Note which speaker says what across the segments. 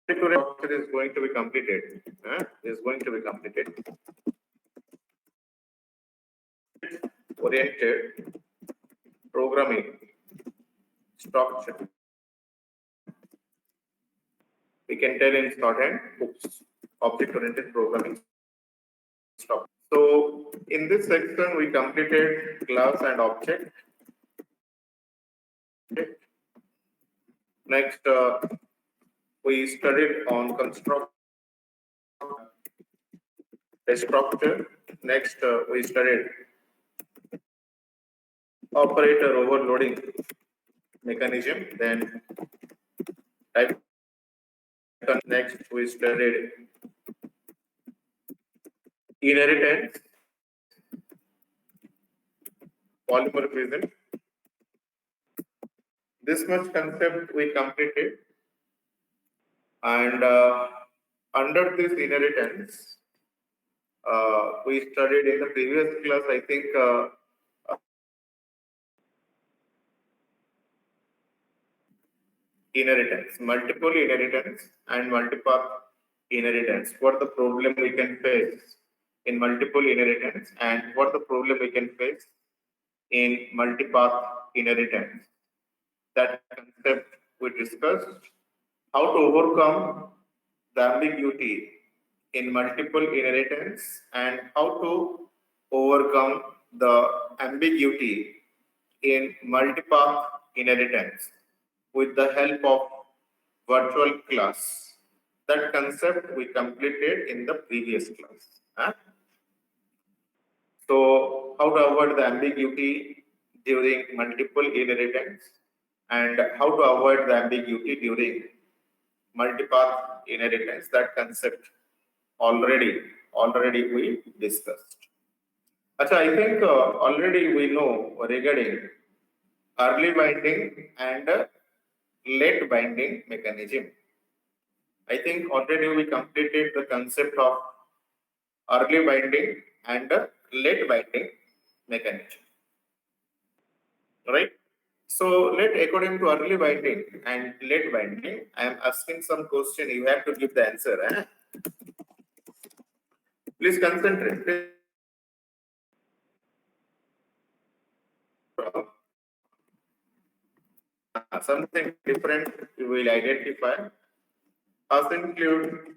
Speaker 1: Structure is going to be completed. Is going to be completed. Oriented programming structure. We can tell in shorthand OOPS, object-oriented programming structure. So in this section, we completed class and object. Next, we studied on construct structure. Next, we studied operator overloading mechanism. Then type. Next, we studied inheritance, polymorphism. This much concept we completed, and under this inheritance, we studied in the previous class, I think, inheritance, multiple inheritance and multipath inheritance. What the problem we can face in multiple inheritance and what the problem we can face in multipath inheritance. That concept we discussed. How to overcome the ambiguity in multiple inheritance and how to overcome the ambiguity in multipath inheritance with the help of virtual class. That concept we completed in the previous class. So how to avoid the ambiguity during multiple inheritance and how to avoid the ambiguity during multipath inheritance. That concept already we discussed. Achha, I think already we know regarding early binding and late binding mechanism. I think already we completed the concept of early binding and late binding mechanism. Right? So according to early binding and late binding, I am asking some question. You have to give the answer. Please concentrate. Something different you will identify. As include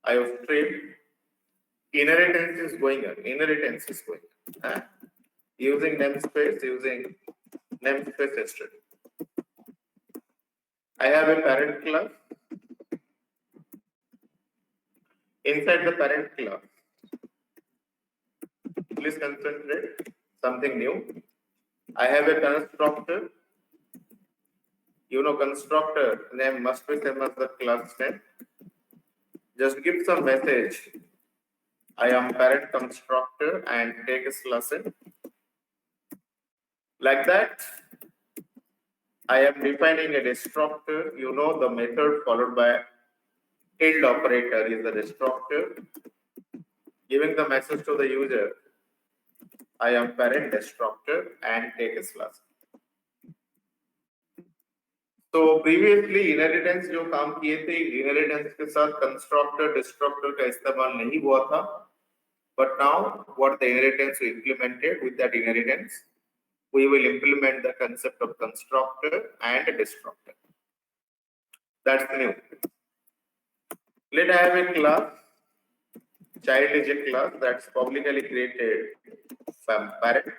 Speaker 1: I have straight inheritance is going on. Inheritance is going on. Using namespace history. I have a parent class. Inside the parent class, please concentrate. Something new. I have a constructor. You know, constructor name must be same as the class name. Just give some message. I am parent constructor and take a lesson. Like that, I am defining a destructor. You know, the method followed by tilde operator is the destructor. Giving the message to the user, I am parent destructor and take a lesson. तो previously inheritance जो काम किए थे inheritance के साथ constructor destructor का इस्तेमाल नहीं हुआ था but now what the inheritance we implemented with that inheritance we will implement the concept of constructor and destructor. That's new. Let I have a class. Child is a class that's publicly created from parent.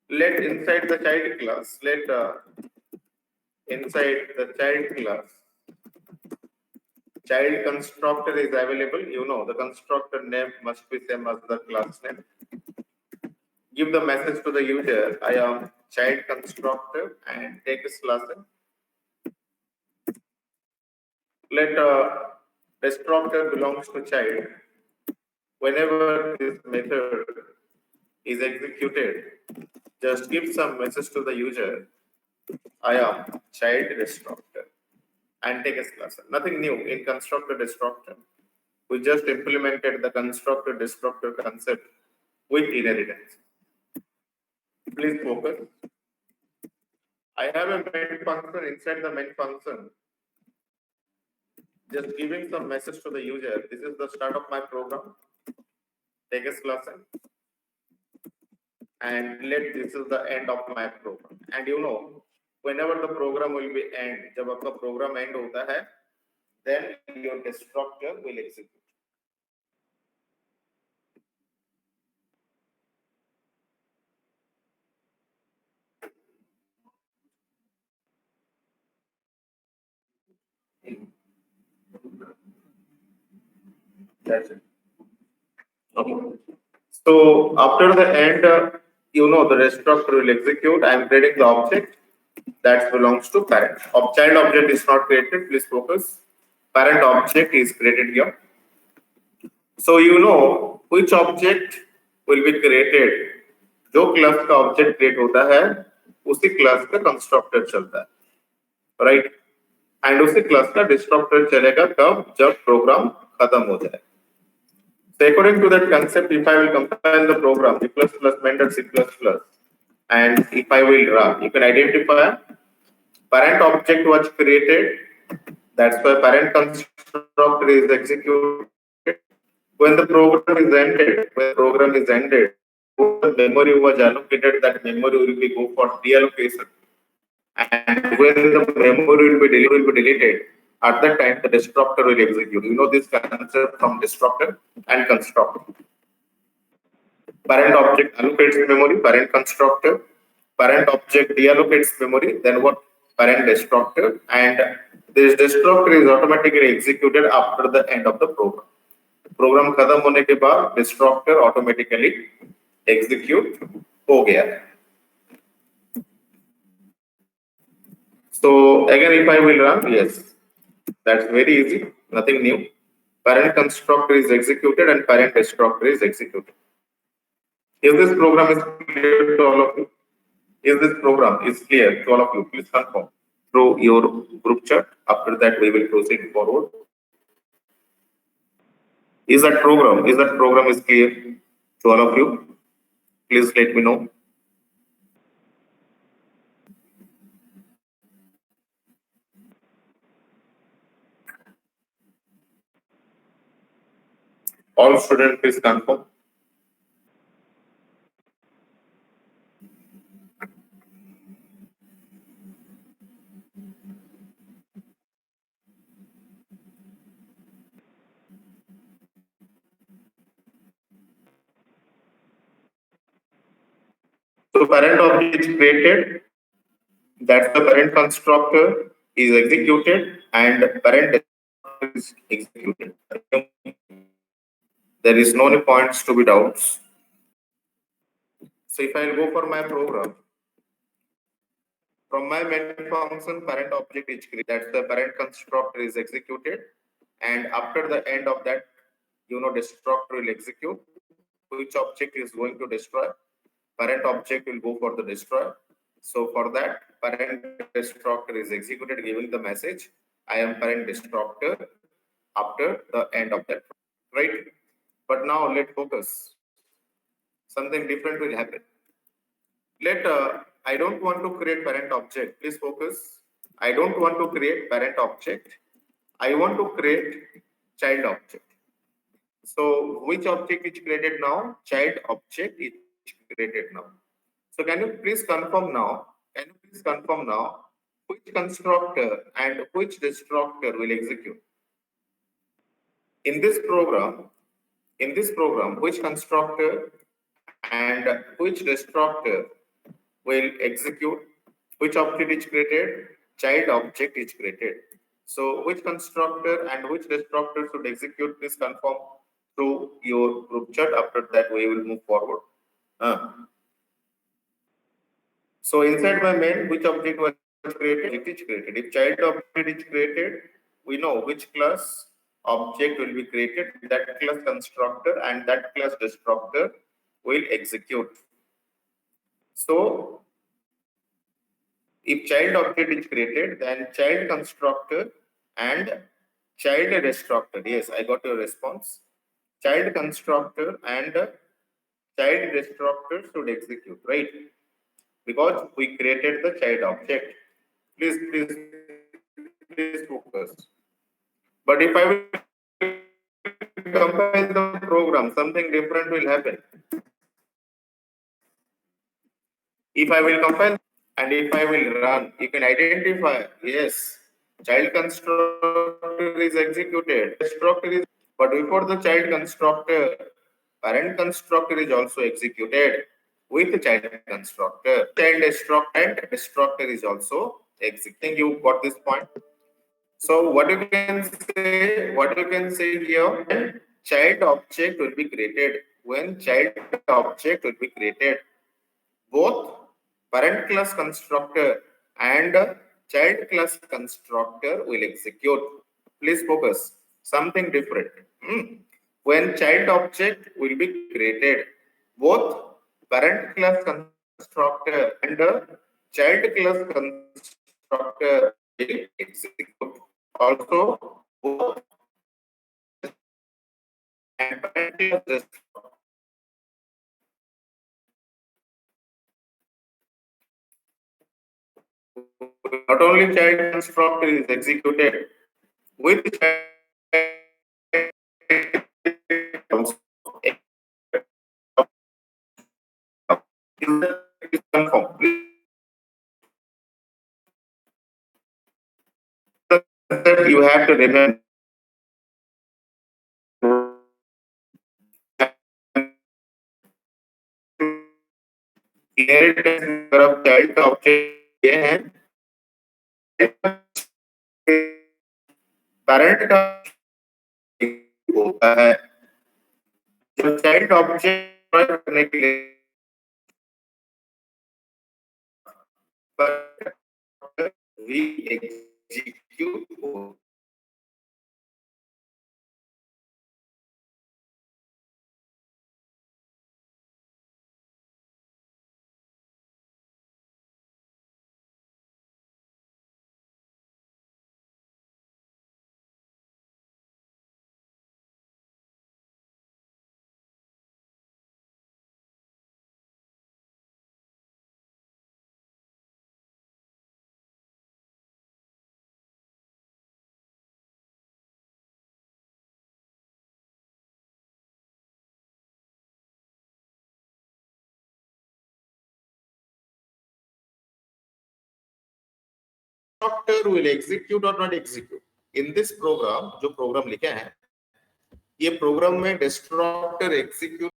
Speaker 1: Let inside the child class, inside the child class, child constructor is available. You know, the constructor name must be same as the class name. Give the message to the user, I am child constructor and take this lesson. Let destructor belongs to child. Whenever this method is executed, just give some message to the user, I am child destructor and take a lesson. Nothing new in constructor destructor. We just implemented the constructor destructor concept with inheritance. Please focus. I have a main function. Inside the main function, just giving some message to the user. This is the start of my program. Take a lesson. And let this is the end of my program. And you know, whenever the program will be end, जब आपका program end होता है, then your destructor will execute. That's it. Okay. So after the end, you know, the destructor will execute. I am creating the object that belongs to parent. Child object is not created. Please focus. Parent object is created here. So you know which object will be created. जो class का object create होता है उसी class का constructor चलता है, right? And उसी class का डिस्ट्रक्टर चलेगा कब? जब प्रोग्राम खत्म हो जाए. So according to that concept, if I will compile the program C++ Mentor C++, and if I will run, you can identify parent object was created. That's why parent constructor is executed. When the program is ended, the memory was allocated. That memory will be go for reallocation. And when the memory will be deleted, at that time the destructor will execute. You know this concept from destructor and constructor. Parent object allocates memory, parent constructor. Parent object deallocates memory, then what? Parent destructor. And this destructor is automatically executed after the end of the program. Program खत्म होने के बाद destructor automatically execute हो गया है. So again, if I will run, yes, that's very easy, nothing new. Parent constructor is executed and parent destructor is executed. If this program is clear to all of you, if this program is clear to all of you, please confirm through your group chat. After that, we will proceed forward. Is that program is clear to all of you? Please let me know. All students, please confirm. So parent object is created. That's the parent constructor is executed and parent is executed. There is no points to be doubts. So if I go for my program, from my main function, parent object is created. That's the parent constructor is executed, and after the end of that, you know, destructor will execute. Which object is going to destroy? Parent object will go for the destroy. So for that, parent destructor is executed, giving the message, I am parent destructor after the end of that, right? But now let's focus. Something different will happen. I don't want to create parent object. Please focus. I don't want to create parent object. I want to create child object. So which object is created now? Child object is created now. So can you please confirm now? Which constructor and which destructor will execute? In this program, which constructor and which destructor will execute? Which object is created? Child object is created. So which constructor and which destructor should execute? Please confirm through your group chat. After that, we will move forward. So inside my main, which object was created? It is created. If child object is created, we know which class object will be created. That class constructor and that class destructor will execute. So if child object is created, then child constructor and child destructor. Yes, I got your response. Child constructor and child destructor should execute, right? Because we created the child object. Please focus. But if I will compile the program, something different will happen. If I will compile and if I will run, you can identify, yes, child constructor is executed. Constructor is, but before the child constructor, parent constructor is also executed with the child constructor. Child destructor is also executing. You got this point? So what you can say here, child object will be created. When child object will be created, both parent class constructor and child class constructor will execute. Please focus. Something different. When child object will be created, both parent class constructor and child class constructor will execute. Also, both and parent class not only child constructor is executed with child also is confirmed. That you have to remember inheritance of child object and parent का होता है जो child object करने के लिए we execute constructor will execute or not execute. In this program, जो program लिखे हैं, ये program में destructor execute